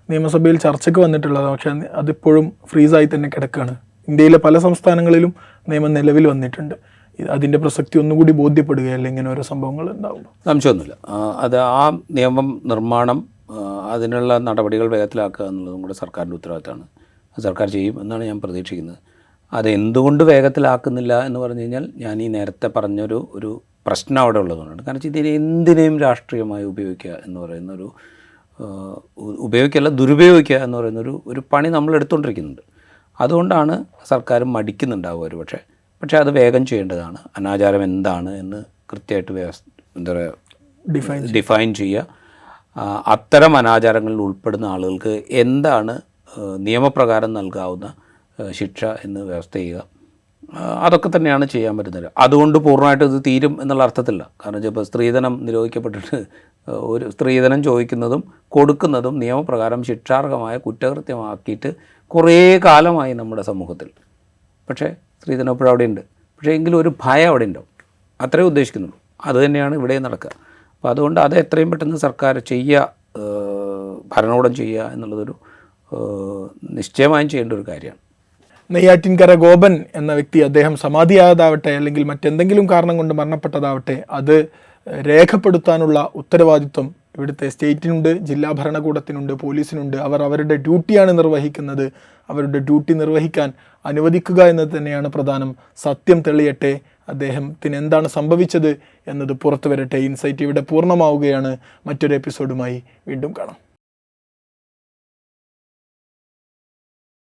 നിയമസഭയിൽ ചർച്ചയ്ക്ക് വന്നിട്ടുള്ളത്. പക്ഷേ അതിപ്പോഴും ഫ്രീസായി തന്നെ കിടക്കുകയാണ്. ഇന്ത്യയിലെ പല സംസ്ഥാനങ്ങളിലും നിയമം നിലവിൽ വന്നിട്ടുണ്ട്. അതിൻ്റെ പ്രസക്തി ഒന്നുകൂടി ബോധ്യപ്പെടുകയല്ല ഇങ്ങനെ ഓരോ സംഭവങ്ങൾ ഉണ്ടാകുമ്പോൾ. സംശയമൊന്നുമില്ല. അത് ആ നിയമം നിർമ്മാണം അതിനുള്ള നടപടികൾ വേഗത്തിലാക്കുക എന്നുള്ളതും കൂടെ സർക്കാരിൻ്റെ ഉത്തരവാദിത്തമാണ്. സർക്കാർ ചെയ്യും എന്നാണ് ഞാൻ പ്രതീക്ഷിക്കുന്നത്. അത് എന്തുകൊണ്ട് വേഗത്തിലാക്കുന്നില്ല എന്ന് പറഞ്ഞു കഴിഞ്ഞാൽ ഞാൻ ഈ നേരത്തെ പറഞ്ഞൊരു പ്രശ്നം അവിടെ ഉള്ളതുകൊണ്ടാണ്. കാരണം ഇതിനെ എന്തിനേയും രാഷ്ട്രീയമായി ഉപയോഗിക്കുക എന്ന് പറയുന്നൊരു ഉപയോഗിക്കല്ല ദുരുപയോഗിക്കുക എന്ന് പറയുന്നൊരു പണി നമ്മൾ എടുത്തുകൊണ്ടിരിക്കുന്നുണ്ട്. അതുകൊണ്ടാണ് സർക്കാർ മടിക്കുന്നുണ്ടാവുക പക്ഷേ അത് വേഗം ചെയ്യേണ്ടതാണ്. അനാചാരം എന്താണ് എന്ന് കൃത്യമായിട്ട് എന്താ പറയുക ഡിഫൈൻ ചെയ്യുക. അത്തരം അനാചാരങ്ങളിൽ ഉൾപ്പെടുന്ന ആളുകൾക്ക് എന്താണ് നിയമപ്രകാരം നൽകാവുന്ന ശിക്ഷ എന്ന് വ്യവസ്ഥ ചെയ്യുക. അതൊക്കെ തന്നെയാണ് ചെയ്യാൻ പറ്റുന്നത്. അതുകൊണ്ട് പൂർണ്ണമായിട്ട് ഇത് തീരും എന്നുള്ള അർത്ഥത്തില്ല. കാരണം ഇപ്പോൾ സ്ത്രീധനം നിരോധിക്കപ്പെട്ടിട്ട് ഒരു സ്ത്രീധനം ചോദിക്കുന്നതും കൊടുക്കുന്നതും നിയമപ്രകാരം ശിക്ഷാർഹമായ കുറ്റകൃത്യമാക്കിയിട്ട് കുറേ കാലമായി നമ്മുടെ സമൂഹത്തിൽ. പക്ഷേ സ്ത്രീധനം എപ്പോഴും അവിടെ ഉണ്ട്. പക്ഷേ എങ്കിലും ഒരു ഭയം അവിടെ ഉണ്ടാവും. അത്രേ ഉദ്ദേശിക്കുന്നുള്ളൂ. അത് തന്നെയാണ് ഇവിടെ നടക്കുക. അപ്പോൾ അതുകൊണ്ട് അത് എത്രയും പെട്ടെന്ന് സർക്കാർ ചെയ്യുക, ഭരണകൂടം ചെയ്യുക എന്നുള്ളതൊരു നിശ്ചയമായും ചെയ്യേണ്ട ഒരു കാര്യമാണ്. നെയ്യാറ്റിൻകര ഗോപൻ എന്ന വ്യക്തി അദ്ദേഹം സമാധിയായതാവട്ടെ അല്ലെങ്കിൽ മറ്റെന്തെങ്കിലും കാരണം കൊണ്ട് മരണപ്പെട്ടതാവട്ടെ അത് രേഖപ്പെടുത്താനുള്ള ഉത്തരവാദിത്വം ഇവിടുത്തെ സ്റ്റേറ്റിനുണ്ട്, ജില്ലാ ഭരണകൂടത്തിനുണ്ട്, പോലീസിനുണ്ട്. അവർ അവരുടെ ഡ്യൂട്ടിയാണ് നിർവഹിക്കുന്നത്. അവരുടെ ഡ്യൂട്ടി നിർവഹിക്കാൻ അനുവദിക്കുക എന്നത് തന്നെയാണ് പ്രധാനം. സത്യം തെളിയട്ടെ, അദ്ദേഹത്തിന് എന്താണ് സംഭവിച്ചത് എന്നത് പുറത്തു വരട്ടെ. ഇൻസൈറ്റ് ഇവിടെ പൂർണ്ണമാവുകയാണ്. മറ്റൊരു എപ്പിസോഡുമായി വീണ്ടും കാണാം.